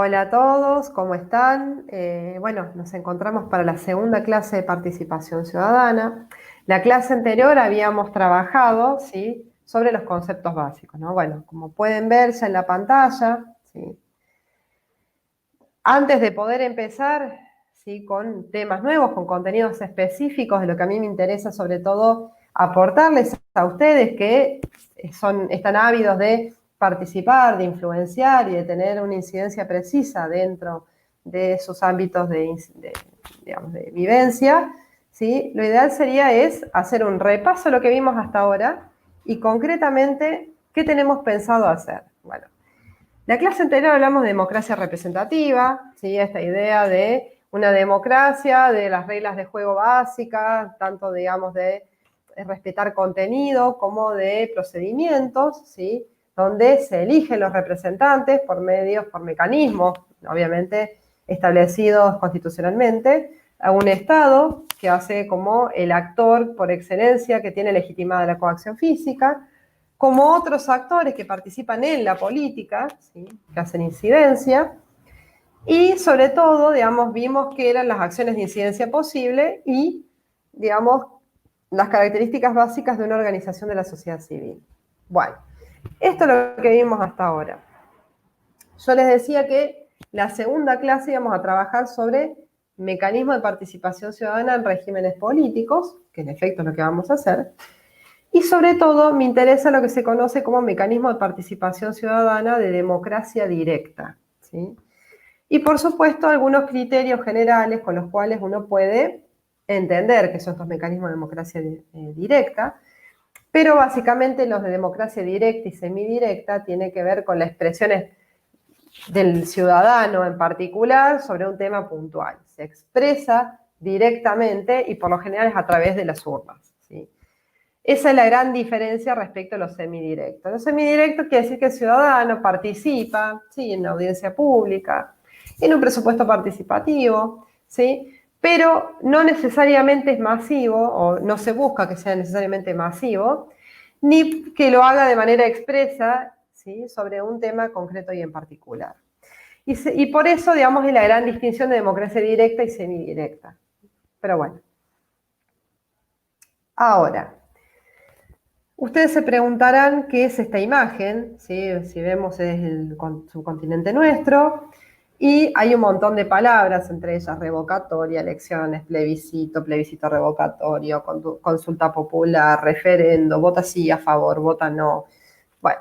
Hola a todos, ¿cómo están? Bueno, nos encontramos para la segunda clase de participación ciudadana. La clase anterior habíamos trabajado, ¿sí?, sobre los conceptos básicos, ¿no? Bueno, como pueden ver ya en la pantalla, ¿sí? Antes de poder empezar, ¿sí?, con temas nuevos, con contenidos específicos de lo que a mí me interesa sobre todo aportarles a ustedes que están ávidos de participar, de influenciar y de tener una incidencia precisa dentro de sus ámbitos digamos, de vivencia, ¿sí? Lo ideal sería hacer un repaso de lo que vimos hasta ahora y concretamente qué tenemos pensado hacer. Bueno, la clase anterior hablamos de democracia representativa, ¿sí? Esta idea de una democracia, de las reglas de juego básicas, tanto digamos de respetar contenido como de procedimientos, ¿sí?, donde se eligen los representantes por mecanismos, obviamente establecidos constitucionalmente, a un Estado que hace como el actor por excelencia que tiene legitimada la coacción física, como otros actores que participan en la política, ¿sí?, que hacen incidencia, y sobre todo, digamos, vimos que eran las acciones de incidencia posible y, digamos, las características básicas de una organización de la sociedad civil. Bueno, esto es lo que vimos hasta ahora. Yo les decía que la segunda clase íbamos a trabajar sobre mecanismos de participación ciudadana en regímenes políticos, que en efecto es lo que vamos a hacer, y sobre todo me interesa lo que se conoce como mecanismo de participación ciudadana de democracia directa, ¿sí? Y por supuesto algunos criterios generales con los cuales uno puede entender qué son estos mecanismos de democracia directa, pero básicamente los de democracia directa y semidirecta tienen que ver con las expresiones del ciudadano en particular sobre un tema puntual. Se expresa directamente y por lo general es a través de las urnas, ¿sí? Esa es la gran diferencia respecto a los semidirectos. Los semidirectos quiere decir que el ciudadano participa, ¿sí?, en una audiencia pública, en un presupuesto participativo, ¿sí?, pero no necesariamente es masivo, o no se busca que sea necesariamente masivo, ni que lo haga de manera expresa, ¿sí?, sobre un tema concreto y en particular. Y por eso, digamos, es la gran distinción de democracia directa y semidirecta. Pero bueno. Ahora, ustedes se preguntarán qué es esta imagen, ¿sí? Si vemos es el subcontinente nuestro, y hay un montón de palabras, entre ellas revocatoria, elecciones, plebiscito, plebiscito revocatorio, consulta popular, referendo, vota sí a favor, vota no. Bueno,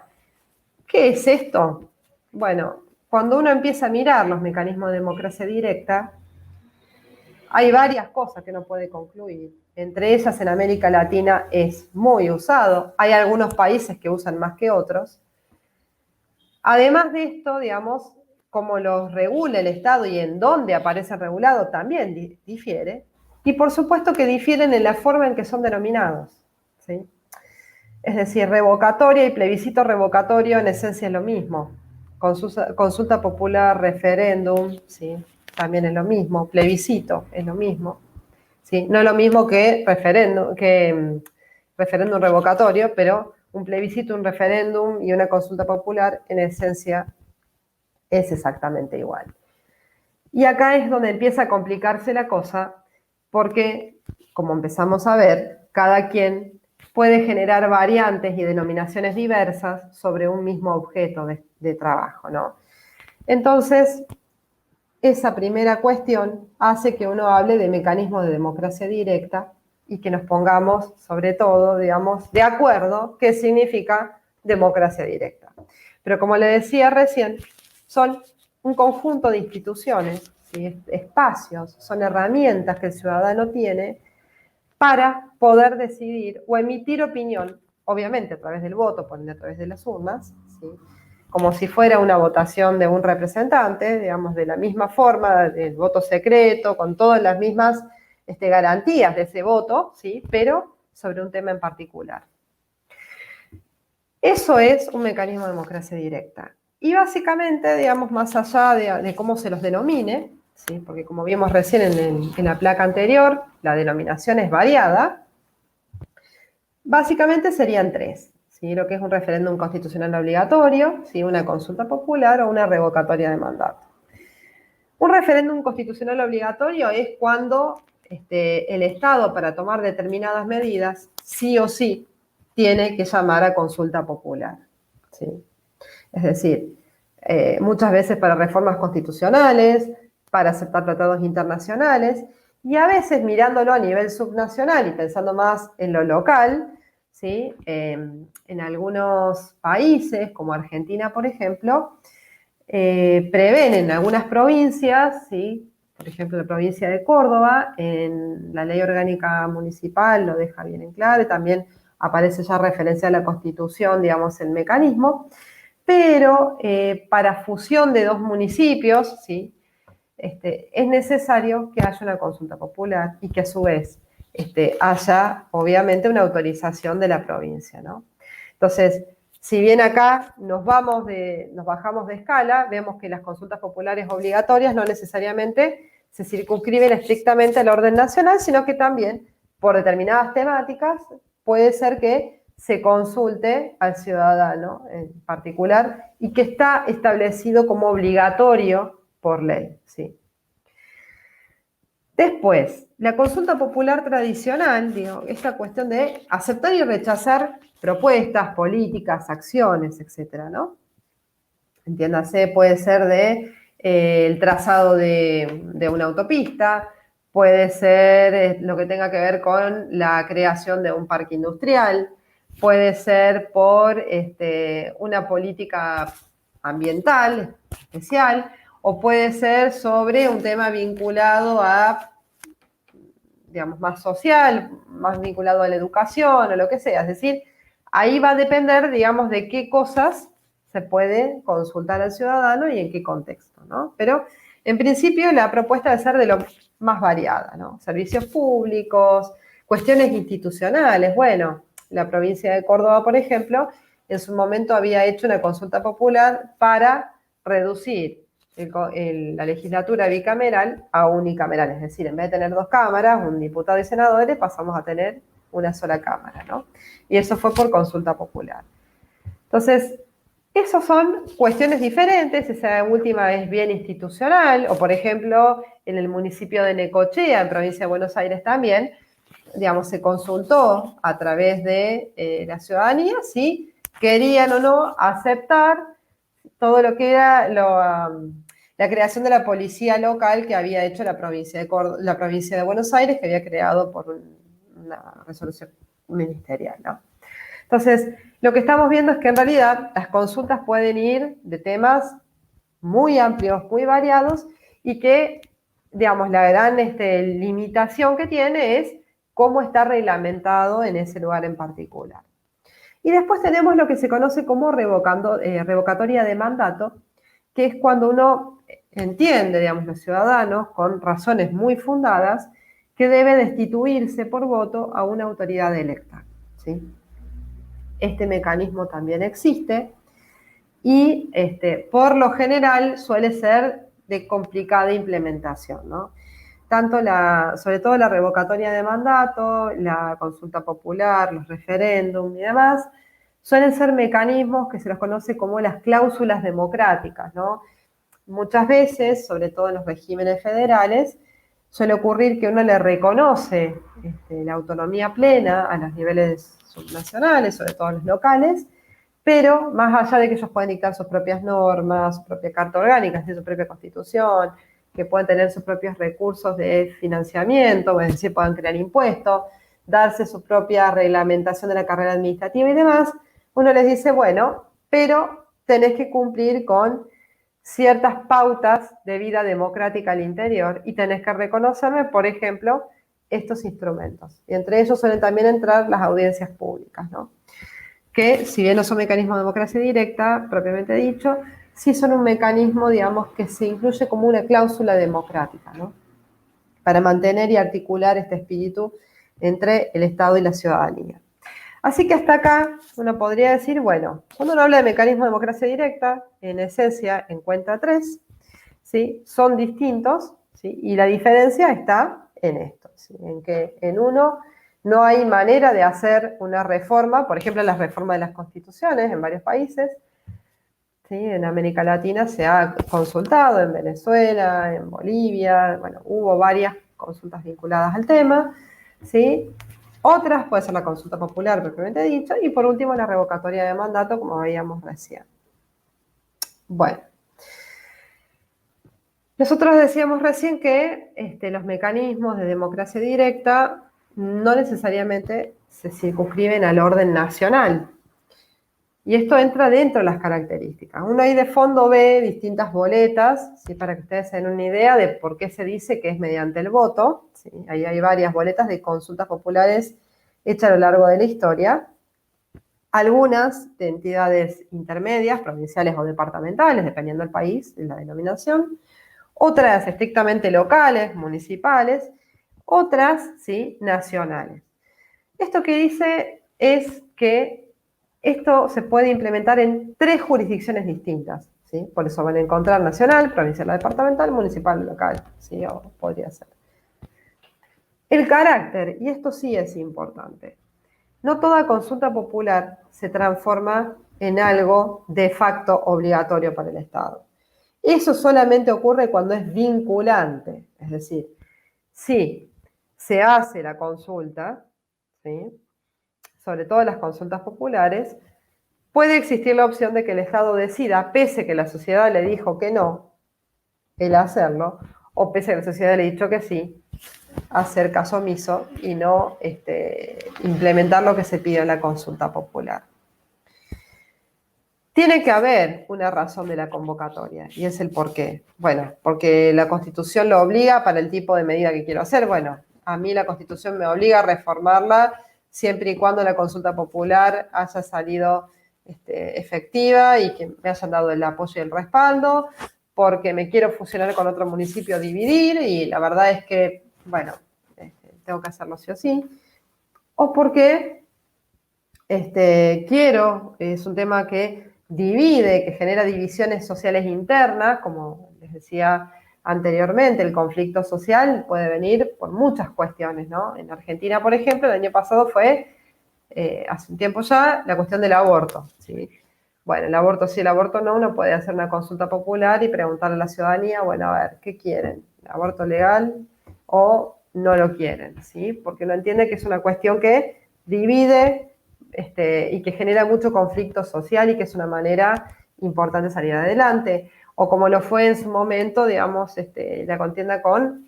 ¿qué es esto? Bueno, cuando uno empieza a mirar los mecanismos de democracia directa, hay varias cosas que no puede concluir. Entre ellas, en América Latina es muy usado. Hay algunos países que usan más que otros. Además de esto, digamos, cómo los regula el Estado y en dónde aparece regulado también difiere. Y por supuesto que difieren en la forma en que son denominados, ¿sí? Es decir, revocatoria y plebiscito revocatorio en esencia es lo mismo. Consulta popular, referéndum, ¿sí?, también es lo mismo. Plebiscito es lo mismo, ¿sí? No es lo mismo que referéndum revocatorio, pero un plebiscito, un referéndum y una consulta popular en esencia es exactamente igual. Y acá es donde empieza a complicarse la cosa, porque, como empezamos a ver, cada quien puede generar variantes y denominaciones diversas sobre un mismo objeto de trabajo, ¿no? Entonces, esa primera cuestión hace que uno hable de mecanismos de democracia directa y que nos pongamos, sobre todo, digamos, de acuerdo qué significa democracia directa. Pero como le decía recién, son un conjunto de instituciones, ¿sí?, espacios, son herramientas que el ciudadano tiene para poder decidir o emitir opinión, obviamente a través del voto, por ende a través de las urnas, ¿sí?, como si fuera una votación de un representante, digamos, de la misma forma, del voto secreto, con todas las mismas garantías de ese voto, ¿sí?, pero sobre un tema en particular. Eso es un mecanismo de democracia directa. Y básicamente, digamos, más allá de cómo se los denomine, ¿sí?, porque como vimos recién en la placa anterior, la denominación es variada, básicamente serían tres, ¿sí?, lo que es un referéndum constitucional obligatorio, ¿sí?, una consulta popular o una revocatoria de mandato. Un referéndum constitucional obligatorio es cuando el Estado, para tomar determinadas medidas, sí o sí, tiene que llamar a consulta popular. ¿Sí? Es decir, muchas veces para reformas constitucionales, para aceptar tratados internacionales, y a veces mirándolo a nivel subnacional y pensando más en lo local, ¿sí? En algunos países, como Argentina, por ejemplo, prevén en algunas provincias, ¿sí? Por ejemplo, la provincia de Córdoba, en la ley orgánica municipal lo deja bien en claro, y también aparece ya referencia a la Constitución, digamos, el mecanismo, pero para fusión de dos municipios, ¿sí? Es necesario que haya una consulta popular y que a su vez haya, obviamente, una autorización de la provincia, ¿no? Entonces, si bien acá nos bajamos de escala, vemos que las consultas populares obligatorias no necesariamente se circunscriben estrictamente al orden nacional, sino que también, por determinadas temáticas, puede ser que se consulte al ciudadano en particular y que está establecido como obligatorio por ley, ¿sí? Después, la consulta popular tradicional, digo, esta cuestión de aceptar y rechazar propuestas, políticas, acciones, etcétera, ¿no? Entiéndase, puede ser de el trazado de una autopista, puede ser lo que tenga que ver con la creación de un parque industrial, puede ser por una política ambiental especial, o puede ser sobre un tema vinculado a, digamos, más social, más vinculado a la educación o lo que sea. Es decir, ahí va a depender, digamos, de qué cosas se puede consultar al ciudadano y en qué contexto, ¿no? Pero, en principio, la propuesta debe ser de lo más variada, ¿no? Servicios públicos, cuestiones institucionales. Bueno, la provincia de Córdoba, por ejemplo, en su momento había hecho una consulta popular para reducir la legislatura bicameral a unicameral, es decir, en vez de tener dos cámaras, un diputado y senadores, pasamos a tener una sola cámara, ¿no? Y eso fue por consulta popular. Entonces, esas son cuestiones diferentes, esa última es bien institucional, o por ejemplo, en el municipio de Necochea, en provincia de Buenos Aires también, digamos, se consultó a través de la ciudadanía si querían o no aceptar todo lo que era la creación de la policía local que había hecho la provincia la provincia de Buenos Aires, que había creado por una resolución ministerial, ¿no? Entonces, lo que estamos viendo es que en realidad las consultas pueden ir de temas muy amplios, muy variados, y que, digamos, la gran limitación que tiene es cómo está reglamentado en ese lugar en particular. Y después tenemos lo que se conoce como revocatoria de mandato, que es cuando uno entiende, digamos, los ciudadanos, con razones muy fundadas, que debe destituirse por voto a una autoridad electa, ¿sí? Este mecanismo también existe y por lo general suele ser de complicada implementación, ¿no? Tanto sobre todo la revocatoria de mandato, la consulta popular, los referéndums y demás, suelen ser mecanismos que se los conoce como las cláusulas democráticas, ¿no? Muchas veces, sobre todo en los regímenes federales, suele ocurrir que uno le reconoce la autonomía plena a los niveles subnacionales, sobre todo los locales, pero más allá de que ellos pueden dictar sus propias normas, su propia carta orgánica, su propia constitución, que pueden tener sus propios recursos de financiamiento, es decir, puedan crear impuestos, darse su propia reglamentación de la carrera administrativa y demás, uno les dice, bueno, pero tenés que cumplir con ciertas pautas de vida democrática al interior y tenés que reconocerme, por ejemplo, estos instrumentos. Y entre ellos suelen también entrar las audiencias públicas, ¿no? Que si bien no son mecanismos de democracia directa, propiamente dicho, sí son un mecanismo, digamos, que se incluye como una cláusula democrática, ¿no? Para mantener y articular este espíritu entre el Estado y la ciudadanía. Así que hasta acá uno podría decir, bueno, cuando uno habla de mecanismo de democracia directa, en esencia encuentra tres, ¿sí? Son distintos, ¿sí? Y la diferencia está en esto, ¿sí? En que en uno no hay manera de hacer una reforma, por ejemplo, la reforma de las constituciones en varios países, ¿sí? En América Latina se ha consultado, en Venezuela, en Bolivia, bueno, hubo varias consultas vinculadas al tema, ¿sí? Otras puede ser la consulta popular, propiamente dicho, y por último la revocatoria de mandato, como veíamos recién. Bueno, nosotros decíamos recién que los mecanismos de democracia directa no necesariamente se circunscriben al orden nacional. Y esto entra dentro de las características. Uno ahí de fondo ve distintas boletas, ¿sí? Para que ustedes se den una idea de por qué se dice que es mediante el voto, ¿sí? Ahí hay varias boletas de consultas populares hechas a lo largo de la historia. Algunas de entidades intermedias, provinciales o departamentales, dependiendo del país y la denominación. Otras estrictamente locales, municipales. Otras, ¿sí? Nacionales. Esto que dice es que esto se puede implementar en 3 jurisdicciones distintas, ¿sí? Por eso van a encontrar nacional, provincial o departamental, municipal o local, ¿sí? O podría ser. El carácter, y esto sí es importante. No toda consulta popular se transforma en algo de facto obligatorio para el Estado. Eso solamente ocurre cuando es vinculante, es decir, si se hace la consulta, ¿sí? Sobre todo las consultas populares, puede existir la opción de que el Estado decida, pese que la sociedad le dijo que no, el hacerlo, o pese a que la sociedad le ha dicho que sí, hacer caso omiso y no implementar lo que se pide en la consulta popular. Tiene que haber una razón de la convocatoria, y es el por qué. Bueno, porque la Constitución lo obliga para el tipo de medida que quiero hacer. Bueno, a mí la Constitución me obliga a reformarla siempre y cuando la consulta popular haya salido efectiva y que me hayan dado el apoyo y el respaldo, porque me quiero fusionar con otro municipio, dividir, y la verdad es que, bueno, tengo que hacerlo sí o sí. O porque quiero, es un tema que divide, que genera divisiones sociales internas, como les decía anteriormente, el conflicto social puede venir por muchas cuestiones, ¿no? En Argentina, por ejemplo, el año pasado fue, hace un tiempo ya, la cuestión del aborto, ¿sí? Bueno, el aborto sí, el aborto no, uno puede hacer una consulta popular y preguntarle a la ciudadanía, bueno, a ver, ¿qué quieren? ¿El aborto legal o no lo quieren? ¿Sí? Porque uno entiende que es una cuestión que divide y que genera mucho conflicto social y que es una manera importante de salir adelante. O como lo fue en su momento, digamos, la contienda con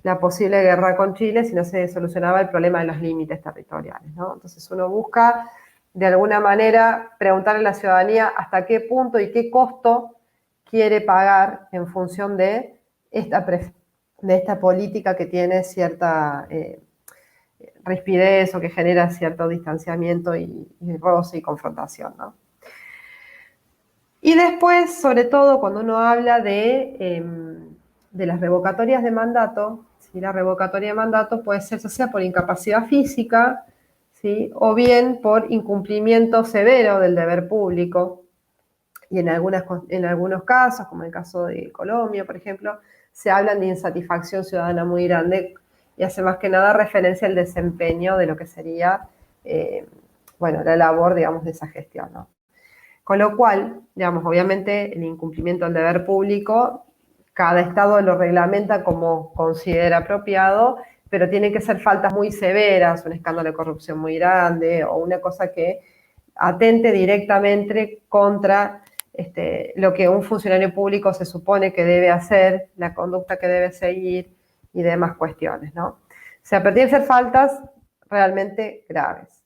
la posible guerra con Chile si no se solucionaba el problema de los límites territoriales, ¿no? Entonces uno busca, de alguna manera, preguntarle a la ciudadanía hasta qué punto y qué costo quiere pagar en función de esta política que tiene cierta rispidez o que genera cierto distanciamiento y roce y confrontación, ¿no? Y después, sobre todo, cuando uno habla de las revocatorias de mandato, ¿sí? La revocatoria de mandato puede ser ya sea por incapacidad física, ¿sí? O bien por incumplimiento severo del deber público. Y en algunos casos, como en el caso de Colombia, por ejemplo, se hablan de insatisfacción ciudadana muy grande y hace más que nada referencia al desempeño de lo que sería, bueno, la labor, digamos, de esa gestión, ¿no? Con lo cual, digamos, obviamente el incumplimiento del deber público, cada estado lo reglamenta como considera apropiado, pero tienen que ser faltas muy severas, un escándalo de corrupción muy grande o una cosa que atente directamente contra lo que un funcionario público se supone que debe hacer, la conducta que debe seguir y demás cuestiones, ¿no? O sea, pero tienen que ser faltas realmente graves.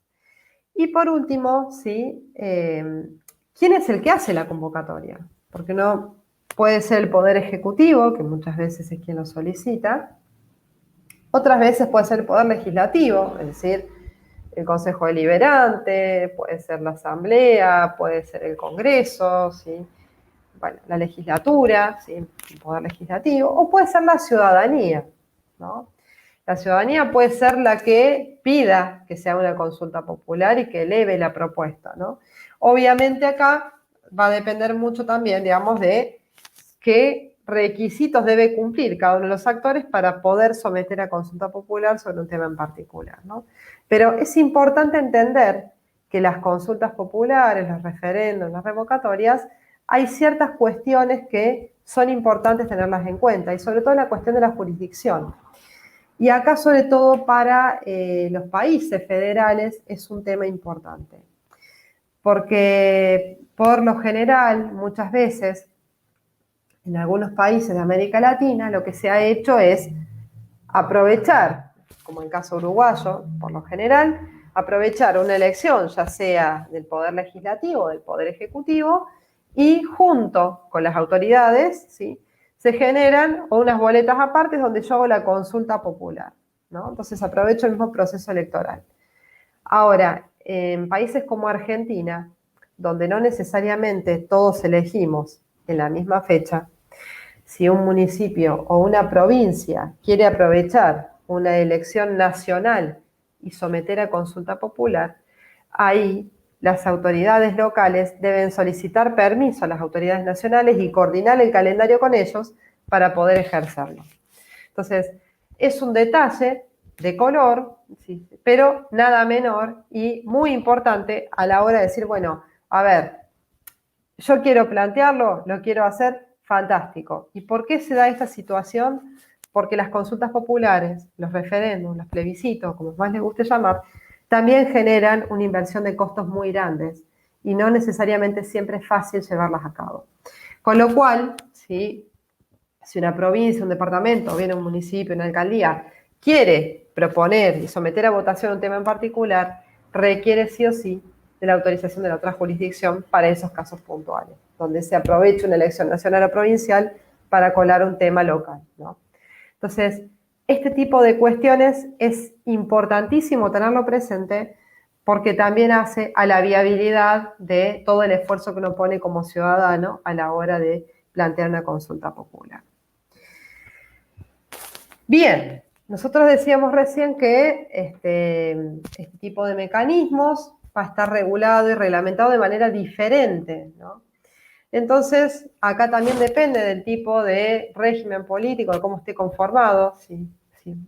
Y por último, ¿sí? ¿Quién es el que hace la convocatoria? Porque no puede ser el Poder Ejecutivo, que muchas veces es quien lo solicita, otras veces puede ser el Poder Legislativo, es decir, el Consejo Deliberante, puede ser la Asamblea, puede ser el Congreso, ¿sí? Bueno, la legislatura, ¿sí? El Poder Legislativo, o puede ser la ciudadanía, ¿no? La ciudadanía puede ser la que pida que se haga una consulta popular y que eleve la propuesta, ¿no? Obviamente acá va a depender mucho también, digamos, de qué requisitos debe cumplir cada uno de los actores para poder someter a consulta popular sobre un tema en particular, ¿no? Pero es importante entender que las consultas populares, los referendos, las revocatorias, hay ciertas cuestiones que son importantes tenerlas en cuenta, y sobre todo la cuestión de la jurisdicción. Y acá, sobre todo para los países federales, es un tema importante. Porque, por lo general, muchas veces, en algunos países de América Latina, lo que se ha hecho es aprovechar, como en el caso uruguayo, por lo general, aprovechar una elección, ya sea del Poder Legislativo o del Poder Ejecutivo, y junto con las autoridades, ¿sí?, se generan unas boletas aparte donde yo hago la consulta popular, ¿no? Entonces aprovecho el mismo proceso electoral. Ahora, en países como Argentina, donde no necesariamente todos elegimos en la misma fecha, si un municipio o una provincia quiere aprovechar una elección nacional y someter a consulta popular, ahí las autoridades locales deben solicitar permiso a las autoridades nacionales y coordinar el calendario con ellos para poder ejercerlo. Entonces, es un detalle de color, sí, pero nada menor y muy importante a la hora de decir, bueno, a ver, yo quiero plantearlo, lo quiero hacer, fantástico. ¿Y por qué se da esta situación? Porque las consultas populares, los referéndums, los plebiscitos, como más les guste llamar, también generan una inversión de costos muy grandes y no necesariamente siempre es fácil llevarlas a cabo. Con lo cual, ¿sí?, si una provincia, un departamento, o bien un municipio, una alcaldía, quiere proponer y someter a votación un tema en particular, requiere sí o sí de la autorización de la otra jurisdicción para esos casos puntuales, donde se aproveche una elección nacional o provincial para colar un tema local, ¿no? Entonces, este tipo de cuestiones es importantísimo tenerlo presente porque también hace a la viabilidad de todo el esfuerzo que uno pone como ciudadano a la hora de plantear una consulta popular. Bien, nosotros decíamos recién que este tipo de mecanismos va a estar regulado y reglamentado de manera diferente, ¿no? Entonces, acá también depende del tipo de régimen político, de cómo esté conformado. Si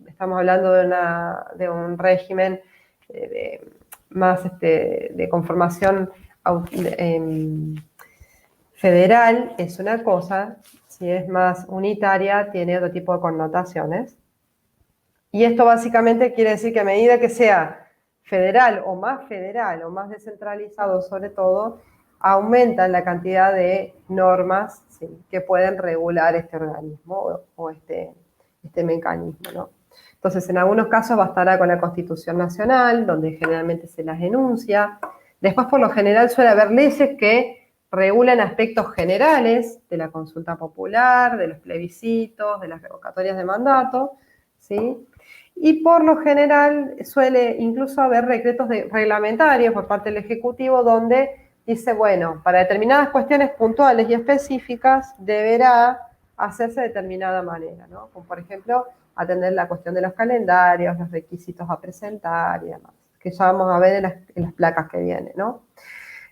estamos hablando de un régimen más de conformación federal, es una cosa. Si es más unitaria, tiene otro tipo de connotaciones. Y esto básicamente quiere decir que a medida que sea federal o más descentralizado sobre todo, aumentan la cantidad de normas, ¿sí?, que pueden regular este organismo o este mecanismo, ¿no? Entonces, en algunos casos bastará con la Constitución Nacional, donde generalmente se las enuncia. Después, por lo general, suele haber leyes que regulan aspectos generales de la consulta popular, de los plebiscitos, de las revocatorias de mandato, ¿sí? Y por lo general suele incluso haber decretos reglamentarios por parte del Ejecutivo donde dice, bueno, para determinadas cuestiones puntuales y específicas deberá hacerse de determinada manera, ¿no? Como por ejemplo, atender la cuestión de los calendarios, los requisitos a presentar y demás, que ya vamos a ver en las placas que vienen, ¿no?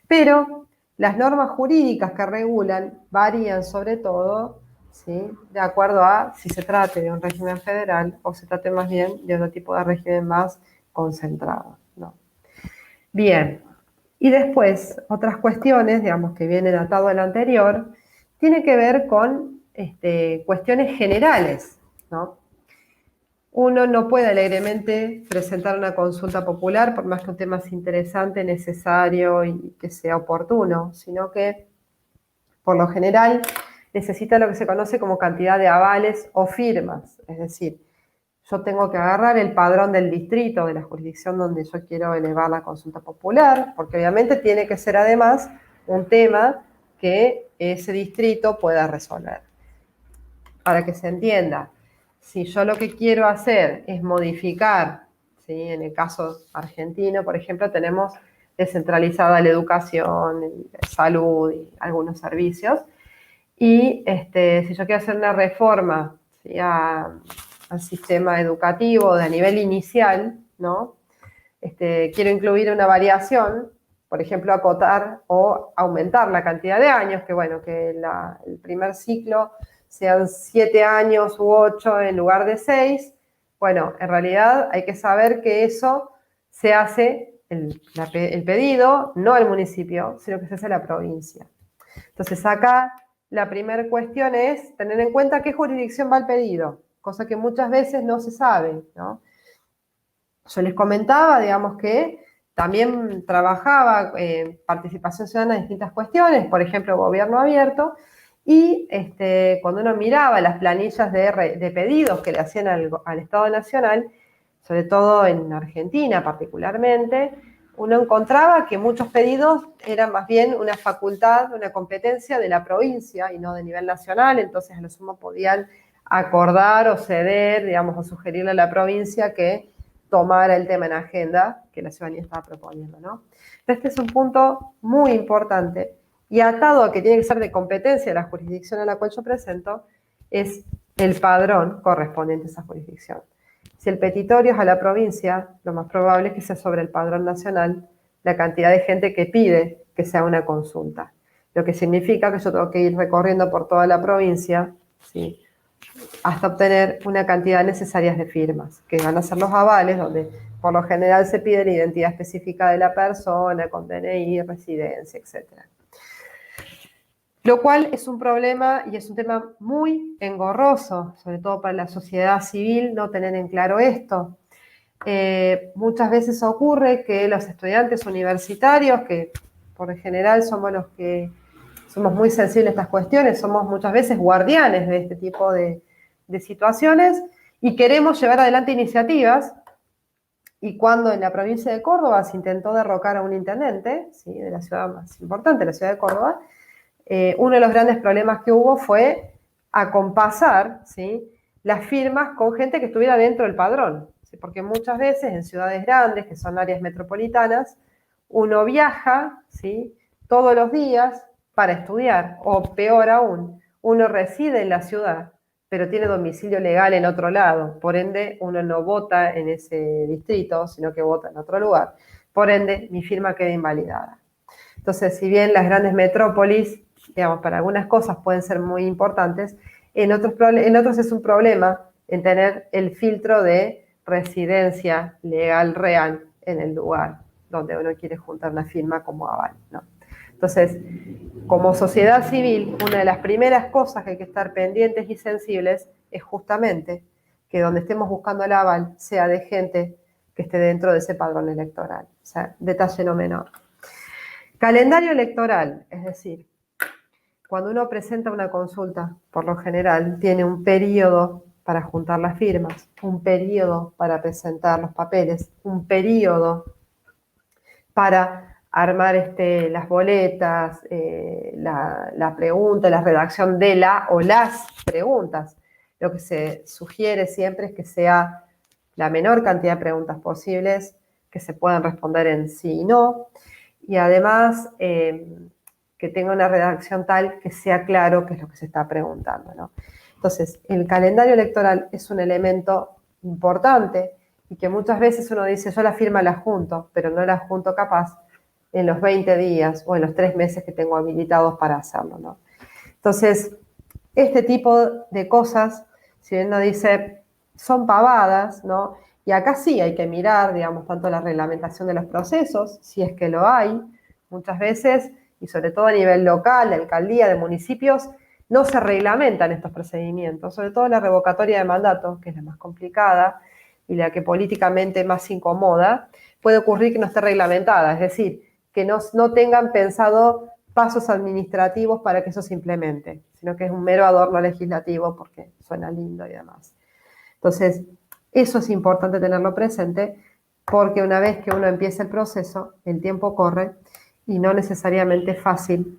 Pero las normas jurídicas que regulan varían sobre todo, ¿sí?, de acuerdo a si se trate de un régimen federal o se trate más bien de otro tipo de régimen más concentrado, ¿no? Bien, y después otras cuestiones, digamos, que vienen atado al anterior, tiene que ver con cuestiones generales, ¿no? Uno no puede alegremente presentar una consulta popular, por más que un tema sea interesante, necesario y que sea oportuno, sino que, por lo general, necesita lo que se conoce como cantidad de avales o firmas. Es decir, yo tengo que agarrar el padrón del distrito, de la jurisdicción donde yo quiero elevar la consulta popular, porque obviamente tiene que ser además un tema que ese distrito pueda resolver. Para que se entienda, si yo lo que quiero hacer es modificar, ¿sí?, en el caso argentino, por ejemplo, tenemos descentralizada la educación, salud y algunos servicios, y si yo quiero hacer una reforma, ¿sí?, al sistema educativo de a nivel inicial, ¿no? Quiero incluir una variación, por ejemplo, acotar o aumentar la cantidad de años, que bueno, que el primer ciclo sean 7 años u 8 en lugar de 6. Bueno, en realidad hay que saber que eso se hace, el pedido, no al municipio, sino que se hace a la provincia. Entonces acá la primera cuestión es tener en cuenta qué jurisdicción va el pedido, cosa que muchas veces no se sabe, ¿no? Yo les comentaba, digamos, que también trabajaba participación ciudadana en distintas cuestiones, por ejemplo, gobierno abierto, y cuando uno miraba las planillas de pedidos que le hacían al Estado Nacional, sobre todo en Argentina particularmente, uno encontraba que muchos pedidos eran más bien una facultad, una competencia de la provincia y no de nivel nacional, entonces a lo sumo podían acordar o ceder, digamos, o sugerirle a la provincia que tomara el tema en agenda que la ciudadanía estaba proponiendo, ¿no? Este es un punto muy importante y atado a que tiene que ser de competencia de la jurisdicción a la cual yo presento, es el padrón correspondiente a esa jurisdicción. Si el petitorio es a la provincia, lo más probable es que sea sobre el padrón nacional la cantidad de gente que pide que sea una consulta. Lo que significa que yo tengo que ir recorriendo por toda la provincia, ¿sí?, hasta obtener una cantidad necesaria de firmas, que van a ser los avales, donde por lo general se pide la identidad específica de la persona, con DNI, residencia, etc. Lo cual es un problema y es un tema muy engorroso, sobre todo para la sociedad civil, no tener en claro esto. Muchas veces ocurre que los estudiantes universitarios, que por general somos los que somos muy sensibles a estas cuestiones, somos muchas veces guardianes de este tipo de situaciones y queremos llevar adelante iniciativas. Y cuando en la provincia de Córdoba se intentó derrocar a un intendente, ¿sí?, de la ciudad más importante, la ciudad de Córdoba, uno de los grandes problemas que hubo fue acompasar, ¿sí?, las firmas con gente que estuviera dentro del padrón, ¿sí?, porque muchas veces en ciudades grandes, que son áreas metropolitanas, uno viaja, ¿sí?, todos los días para estudiar, o peor aún, uno reside en la ciudad, pero tiene domicilio legal en otro lado, por ende uno no vota en ese distrito, sino que vota en otro lugar, por ende mi firma queda invalidada. Entonces, si bien las grandes metrópolis, digamos, para algunas cosas pueden ser muy importantes, en otros es un problema en tener el filtro de residencia legal real en el lugar donde uno quiere juntar una firma como aval, ¿no? Entonces, como sociedad civil, una de las primeras cosas que hay que estar pendientes y sensibles es justamente que donde estemos buscando el aval sea de gente que esté dentro de ese padrón electoral. O sea, detalle no menor. Calendario electoral, es decir, cuando uno presenta una consulta, por lo general, tiene un periodo para juntar las firmas, un periodo para presentar los papeles, un periodo para armar las boletas, la pregunta, la redacción de la o las preguntas. Lo que se sugiere siempre es que sea la menor cantidad de preguntas posibles, que se puedan responder en sí y no, y además que tenga una redacción tal que sea claro qué es lo que se está preguntando, ¿no? Entonces, el calendario electoral es un elemento importante y que muchas veces uno dice, yo la firma la junto, pero no la junto capaz en los 20 días o en los 3 meses que tengo habilitados para hacerlo, ¿no? Entonces, este tipo de cosas, si bien uno dice, son pavadas, ¿no? Y acá sí hay que mirar, digamos, tanto la reglamentación de los procesos, si es que lo hay, muchas veces, y sobre todo a nivel local, de alcaldía, de municipios, no se reglamentan estos procedimientos, sobre todo la revocatoria de mandato, que es la más complicada y la que políticamente más incomoda, puede ocurrir que no esté reglamentada, es decir, que no tengan pensado pasos administrativos para que eso se implemente, sino que es un mero adorno legislativo porque suena lindo y demás. Entonces, eso es importante tenerlo presente porque una vez que uno empieza el proceso, el tiempo corre y no necesariamente es fácil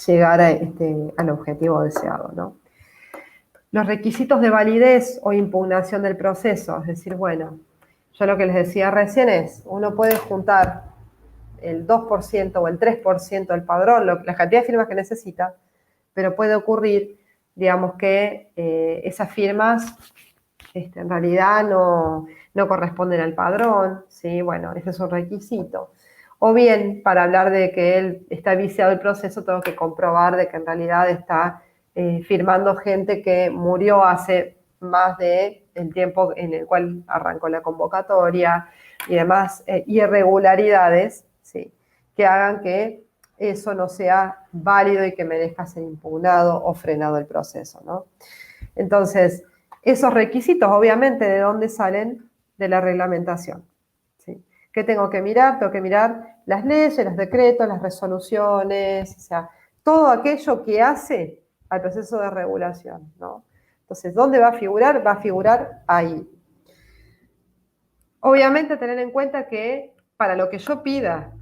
llegar al objetivo deseado, ¿no? Los requisitos de validez o impugnación del proceso, es decir, bueno, yo lo que les decía recién es, uno puede juntar el 2% o el 3% del padrón, la cantidad de firmas que necesita, pero puede ocurrir, digamos, que esas firmas en realidad no corresponden al padrón, ¿sí? Bueno, ese es un requisito. O bien, para hablar de que él está viciado el proceso, tengo que comprobar de que en realidad está firmando gente que murió hace más de el tiempo en el cual arrancó la convocatoria y demás irregularidades, ¿sí?, que hagan que eso no sea válido y que merezca ser impugnado o frenado el proceso, ¿no? Entonces, esos requisitos, obviamente, ¿de dónde salen? De la reglamentación. ¿Sí? ¿Qué tengo que mirar? Tengo que mirar las leyes, los decretos, las resoluciones, o sea, todo aquello que hace al proceso de regulación, ¿no? Entonces, ¿dónde va a figurar? Va a figurar ahí. Obviamente, tener en cuenta que para lo que yo pida,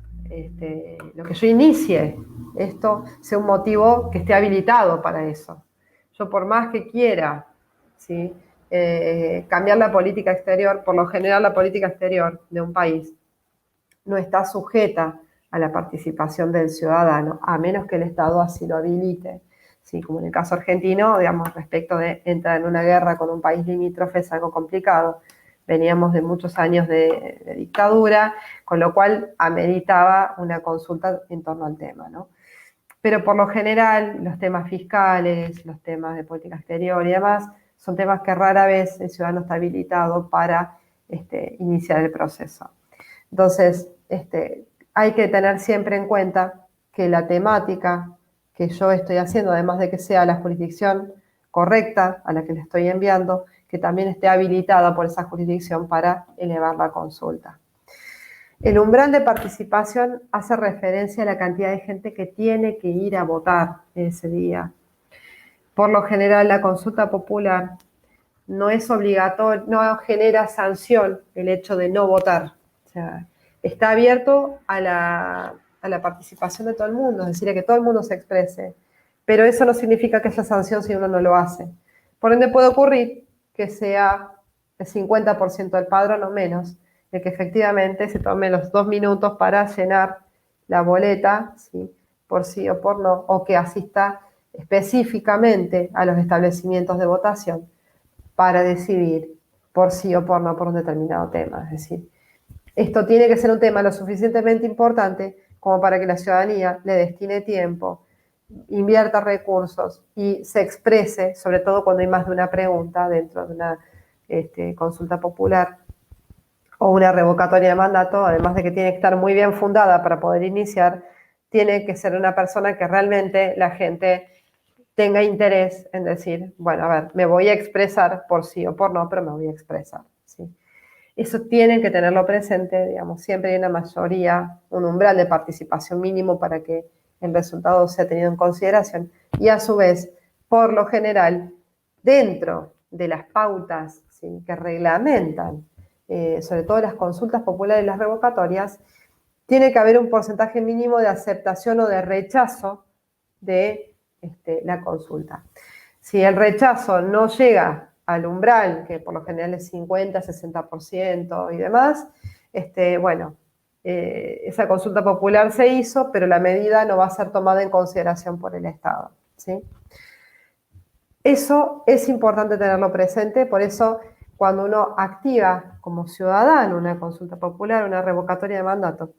lo que yo inicie, esto sea un motivo que esté habilitado para eso. Yo por más que quiera, ¿sí? Cambiar la política exterior, por lo general la política exterior de un país no está sujeta a la participación del ciudadano, a menos que el Estado así lo habilite. Sí, como en el caso argentino, digamos, respecto de entrar en una guerra con un país limítrofe es algo complicado. Veníamos de muchos años de dictadura, con lo cual ameritaba una consulta en torno al tema, ¿no? Pero por lo general, los temas fiscales, los temas de política exterior y demás, son temas que rara vez el ciudadano está habilitado para iniciar el proceso. Entonces, hay que tener siempre en cuenta que la temática que yo estoy haciendo, además de que sea la jurisdicción correcta a la que le estoy enviando, que también esté habilitada por esa jurisdicción para elevar la consulta. El umbral de participación hace referencia a la cantidad de gente que tiene que ir a votar ese día. Por lo general, la consulta popular no es obligatoria, no genera sanción el hecho de no votar. O sea, está abierto a la participación de todo el mundo, es decir, a que todo el mundo se exprese. Pero eso no significa que haya sanción si uno no lo hace. Por ende, puede ocurrir que sea el 50% del padrón o menos, el que efectivamente se tome los 2 minutos para llenar la boleta, ¿sí? Por sí o por no, o que asista específicamente a los establecimientos de votación para decidir por sí o por no por un determinado tema. Es decir, esto tiene que ser un tema lo suficientemente importante como para que la ciudadanía le destine tiempo, invierta recursos y se exprese, sobre todo cuando hay más de una pregunta dentro de una consulta popular o una revocatoria de mandato, además de que tiene que estar muy bien fundada para poder iniciar, tiene que ser una persona que realmente la gente tenga interés en decir, bueno, a ver, me voy a expresar por sí o por no, pero me voy a expresar, ¿sí? Eso tienen que tenerlo presente, digamos, siempre hay una mayoría, un umbral de participación mínimo para que el resultado sea tenido en consideración. Y a su vez, por lo general, dentro de las pautas, ¿sí?, que reglamentan, sobre todo las consultas populares y las revocatorias, tiene que haber un porcentaje mínimo de aceptación o de rechazo de la consulta. Si el rechazo no llega al umbral, que por lo general es 50, 60% y demás, bueno, esa consulta popular se hizo, pero la medida no va a ser tomada en consideración por el Estado, ¿sí? Eso es importante tenerlo presente, por eso cuando uno activa como ciudadano una consulta popular, una revocatoria de mandato,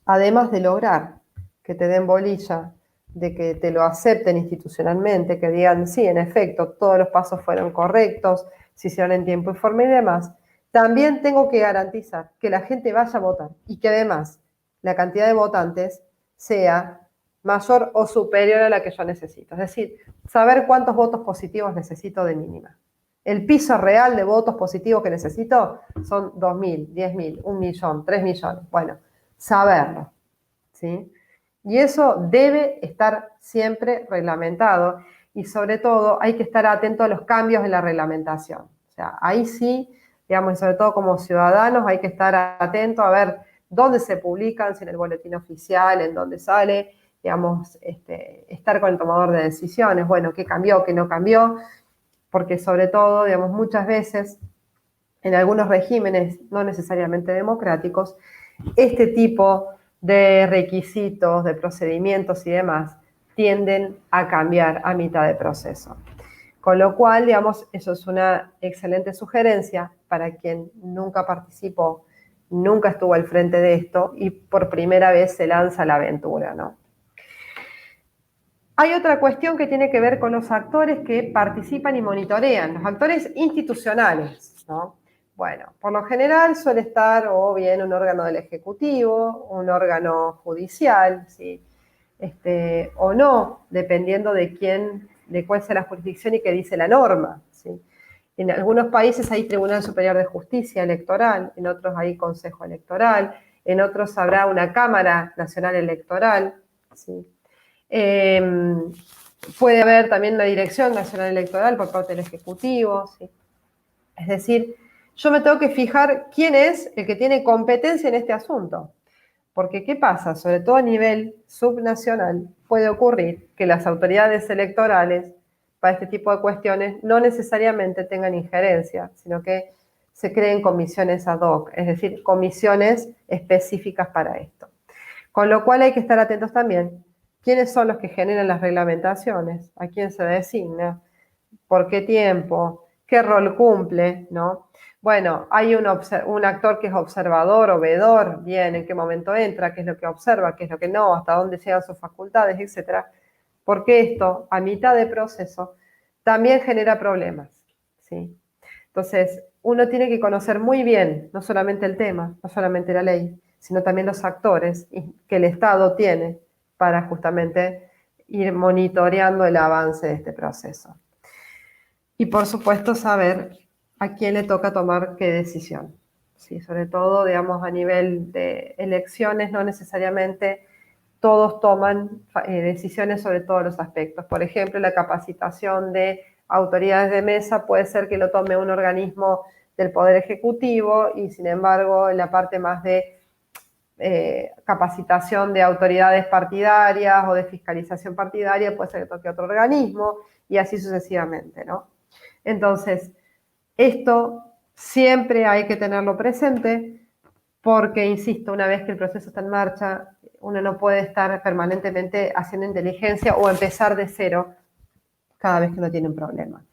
además de lograr que te den bolilla, de que te lo acepten institucionalmente, que digan, sí, en efecto, todos los pasos fueron correctos, se hicieron en tiempo y forma y demás, también tengo que garantizar que la gente vaya a votar y que además la cantidad de votantes sea mayor o superior a la que yo necesito. Es decir, saber cuántos votos positivos necesito de mínima. El piso real de votos positivos que necesito son 2.000, 10.000, 1.000.000, 3 millones. Bueno, saberlo, ¿sí? Y eso debe estar siempre reglamentado y sobre todo hay que estar atento a los cambios en la reglamentación. O sea, ahí sí, digamos, y sobre todo como ciudadanos hay que estar atento a ver dónde se publican, si en el boletín oficial, en dónde sale, digamos, estar con el tomador de decisiones, bueno, qué cambió, qué no cambió, porque sobre todo, digamos, muchas veces en algunos regímenes no necesariamente democráticos, este tipo de requisitos, de procedimientos y demás tienden a cambiar a mitad de proceso. Con lo cual, digamos, eso es una excelente sugerencia para quien nunca participó, nunca estuvo al frente de esto y por primera vez se lanza a la aventura, ¿no? Hay otra cuestión que tiene que ver con los actores que participan y monitorean, los actores institucionales, ¿no? Bueno, por lo general suele estar o bien un órgano del Ejecutivo, un órgano judicial, ¿sí? o no, dependiendo de cuál sea la jurisdicción y qué dice la norma, ¿sí? En algunos países hay Tribunal Superior de Justicia Electoral, en otros hay Consejo Electoral, en otros habrá una Cámara Nacional Electoral, ¿sí? Puede haber también una Dirección Nacional Electoral por parte del Ejecutivo, ¿sí? Es decir, yo me tengo que fijar quién es el que tiene competencia en este asunto. Porque, ¿qué pasa? Sobre todo a nivel subnacional, puede ocurrir que las autoridades electorales para este tipo de cuestiones no necesariamente tengan injerencia, sino que se creen comisiones ad hoc, es decir, comisiones específicas para esto. Con lo cual hay que estar atentos también. ¿Quiénes son los que generan las reglamentaciones? ¿A quién se designa? ¿Por qué tiempo? ¿Qué rol cumple? ¿No? Bueno, hay un actor que es observador o vedor, bien, en qué momento entra, qué es lo que observa, qué es lo que no, hasta dónde llegan sus facultades, etc. Porque esto, a mitad de proceso, también genera problemas, ¿sí? Entonces, uno tiene que conocer muy bien, no solamente el tema, no solamente la ley, sino también los actores que el Estado tiene para justamente ir monitoreando el avance de este proceso. Y por supuesto saber a quién le toca tomar qué decisión. Sí, sobre todo, digamos, a nivel de elecciones, no necesariamente todos toman decisiones sobre todos los aspectos. Por ejemplo, la capacitación de autoridades de mesa puede ser que lo tome un organismo del Poder Ejecutivo y, sin embargo, en la parte más de capacitación de autoridades partidarias o de fiscalización partidaria puede ser que toque otro organismo y así sucesivamente, ¿no? Entonces, esto siempre hay que tenerlo presente porque, insisto, una vez que el proceso está en marcha, uno no puede estar permanentemente haciendo inteligencia o empezar de cero cada vez que uno tiene un problema.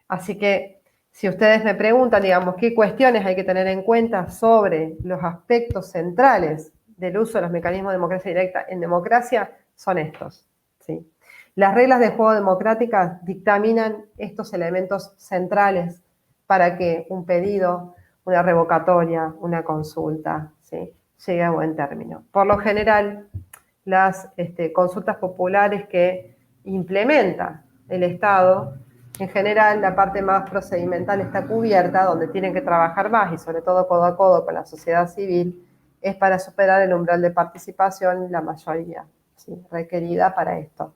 Así que, si ustedes me preguntan, digamos, qué cuestiones hay que tener en cuenta sobre los aspectos centrales del uso de los mecanismos de democracia directa en democracia, son estos, ¿sí? Las reglas de juego democráticas dictaminan estos elementos centrales para que un pedido, una revocatoria, una consulta, ¿sí?, llegue a buen término. Por lo general, las consultas populares que implementa el Estado, en general la parte más procedimental está cubierta, donde tienen que trabajar más y sobre todo codo a codo con la sociedad civil, es para superar el umbral de participación, la mayoría, ¿sí?, requerida para esto.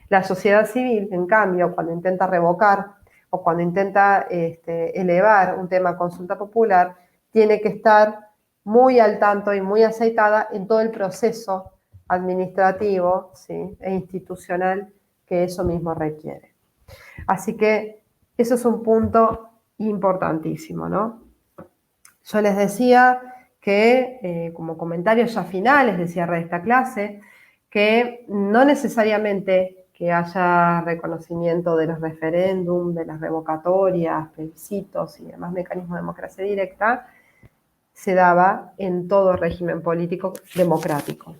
La sociedad civil, en cambio, cuando intenta revocar o cuando intenta elevar un tema a consulta popular, tiene que estar muy al tanto y muy aceitada en todo el proceso administrativo, ¿sí?, e institucional que eso mismo requiere. Así que eso es un punto importantísimo, ¿no? Yo les decía que, como comentarios ya finales de cierre de esta clase, que no necesariamente que haya reconocimiento de los referéndums, de las revocatorias, plebiscitos y demás mecanismos de democracia directa, se daba en todo régimen político democrático.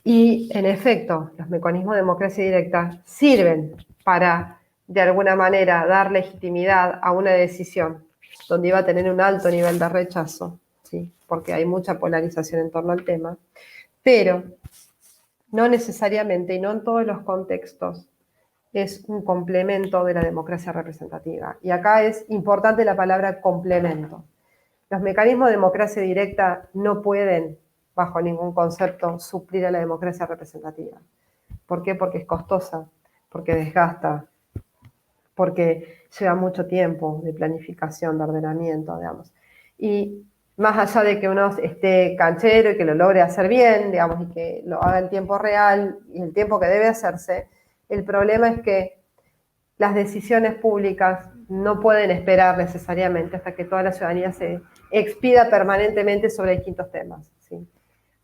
Y, en efecto, los mecanismos de democracia directa sirven para, de alguna manera, dar legitimidad a una decisión donde iba a tener un alto nivel de rechazo, ¿sí?, porque hay mucha polarización en torno al tema, pero no necesariamente y no en todos los contextos es un complemento de la democracia representativa. Y acá es importante la palabra complemento. Los mecanismos de democracia directa no pueden, bajo ningún concepto, suplir a la democracia representativa. ¿Por qué? Porque es costosa, porque desgasta, porque lleva mucho tiempo de planificación, de ordenamiento, digamos. Y más allá de que uno esté canchero y que lo logre hacer bien, digamos, y que lo haga en tiempo real y el tiempo que debe hacerse, el problema es que las decisiones públicas no pueden esperar necesariamente hasta que toda la ciudadanía se expida permanentemente sobre distintos temas, ¿sí?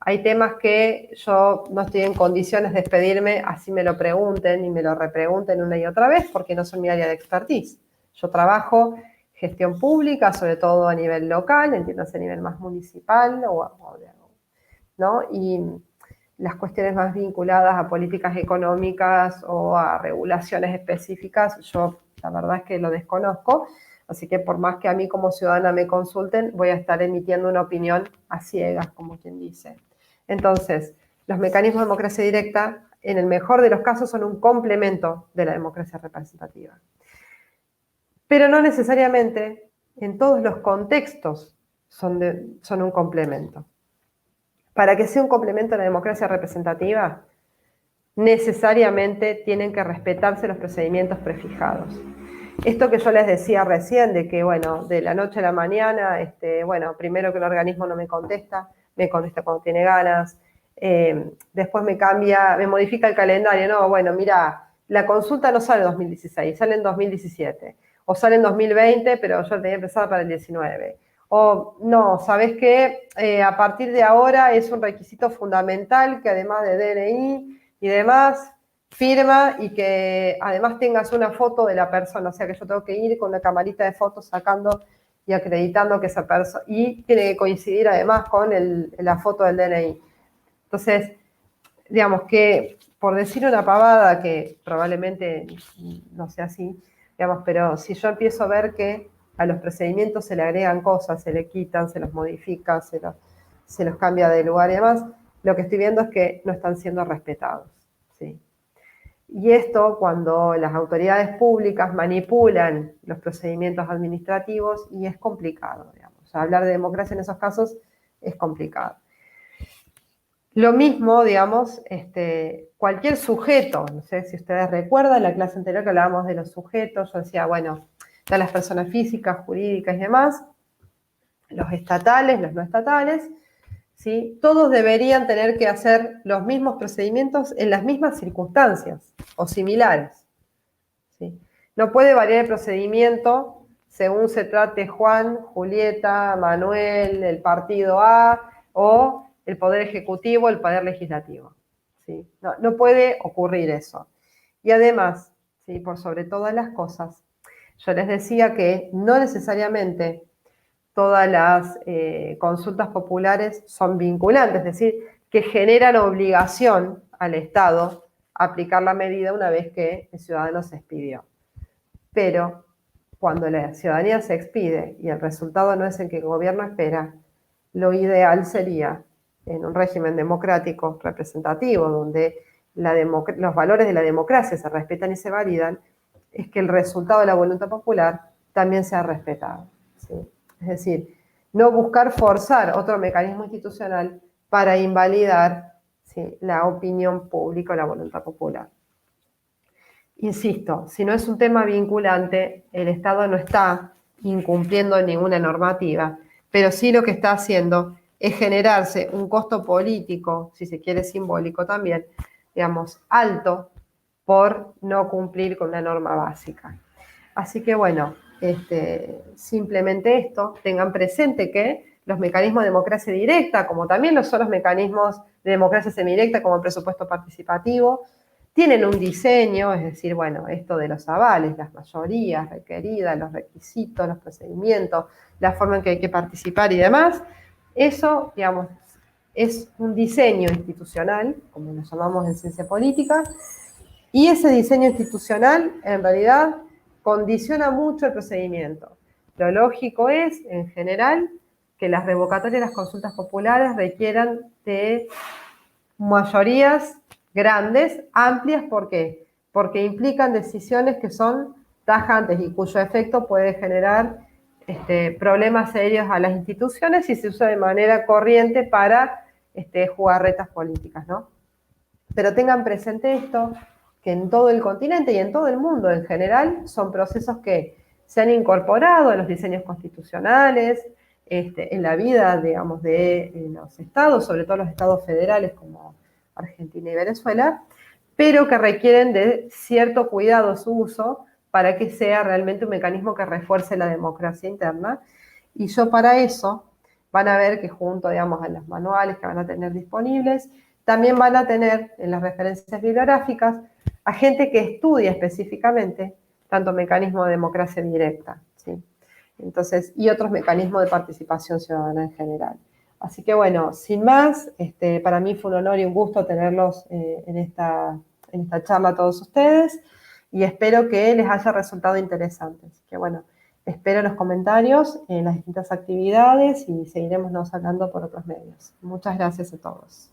Hay temas que yo no estoy en condiciones de expedirme, así me lo pregunten y me lo repregunten una y otra vez, porque no son mi área de expertise. Yo trabajo gestión pública, sobre todo a nivel local, entiéndase a nivel más municipal, ¿no? Y las cuestiones más vinculadas a políticas económicas o a regulaciones específicas, yo la verdad es que lo desconozco, así que por más que a mí como ciudadana me consulten, voy a estar emitiendo una opinión a ciegas, como quien dice. Entonces, los mecanismos de democracia directa, en el mejor de los casos, son un complemento de la democracia representativa. Pero no necesariamente en todos los contextos son un complemento. Para que sea un complemento a la democracia representativa, necesariamente tienen que respetarse los procedimientos prefijados. Esto que yo les decía recién, de que, bueno, de la noche a la mañana, bueno, primero que el organismo no me contesta cuando tiene ganas, después me modifica el calendario, no, bueno, mira, la consulta no sale en 2016, sale en 2017, o sale en 2020, pero yo tenía pensada para el 19. O no, ¿sabés qué? A partir de ahora es un requisito fundamental que además de DNI y demás, firma y que además tengas una foto de la persona, o sea que yo tengo que ir con una camarita de fotos sacando y acreditando que esa persona, y tiene que coincidir además con la foto del DNI. Entonces, digamos que, por decir una pavada que probablemente no sea así, digamos, pero si yo empiezo a ver que a los procedimientos se le agregan cosas, se le quitan, se los modifica, se los cambia de lugar y demás, lo que estoy viendo es que no están siendo respetados, ¿sí? Y esto cuando las autoridades públicas manipulan los procedimientos administrativos, y es complicado, digamos. O sea, hablar de democracia en esos casos es complicado. Lo mismo, digamos, cualquier sujeto, no sé si ustedes recuerdan, en la clase anterior que hablábamos de los sujetos, yo decía, bueno, están las personas físicas, jurídicas y demás, los estatales, los no estatales, ¿sí? Todos deberían tener que hacer los mismos procedimientos en las mismas circunstancias o similares, ¿sí? No puede variar el procedimiento según se trate Juan, Julieta, Manuel, el partido A o el Poder Ejecutivo, el Poder Legislativo, ¿sí? No puede ocurrir eso. Y además, ¿sí? Por sobre todas las cosas, yo les decía que no necesariamente todas las consultas populares son vinculantes, es decir, que generan obligación al Estado a aplicar la medida una vez que el ciudadano se expidió. Pero cuando la ciudadanía se expide y el resultado no es el que el gobierno espera, lo ideal sería, en un régimen democrático representativo, donde los valores de la democracia se respetan y se validan, es que el resultado de la voluntad popular también sea respetado, ¿sí? Es decir, no buscar forzar otro mecanismo institucional para invalidar, ¿sí?, la opinión pública o la voluntad popular. Insisto, si no es un tema vinculante, el Estado no está incumpliendo ninguna normativa, pero sí lo que está haciendo es generarse un costo político, si se quiere simbólico también, digamos, alto por no cumplir con una norma básica. Así que bueno, simplemente esto, tengan presente que los mecanismos de democracia directa, como también son los mecanismos de democracia semidirecta, como el presupuesto participativo, tienen un diseño, es decir, bueno, esto de los avales, las mayorías requeridas, los requisitos, los procedimientos, la forma en que hay que participar y demás, eso, digamos, es un diseño institucional, como lo llamamos en ciencia política, y ese diseño institucional, en realidad, condiciona mucho el procedimiento. Lo lógico es, en general, que las revocatorias de las consultas populares requieran de mayorías grandes, amplias. ¿Por qué? Porque implican decisiones que son tajantes y cuyo efecto puede generar problemas serios a las instituciones si se usa de manera corriente para jugarretas políticas, ¿no? Pero tengan presente esto, que en todo el continente y en todo el mundo en general son procesos que se han incorporado en los diseños constitucionales, en la vida, digamos, de los estados, sobre todo los estados federales como Argentina y Venezuela, pero que requieren de cierto cuidado su uso para que sea realmente un mecanismo que refuerce la democracia interna. Y yo para eso van a ver que junto, digamos, a los manuales que van a tener disponibles, también van a tener en las referencias bibliográficas a gente que estudia específicamente tanto mecanismo de democracia directa, ¿sí? Entonces, y otros mecanismos de participación ciudadana en general. Así que bueno, sin más, para mí fue un honor y un gusto tenerlos en esta charla a todos ustedes, y espero que les haya resultado interesante. Así que bueno, espero los comentarios en las distintas actividades y seguiremos hablando por otros medios. Muchas gracias a todos.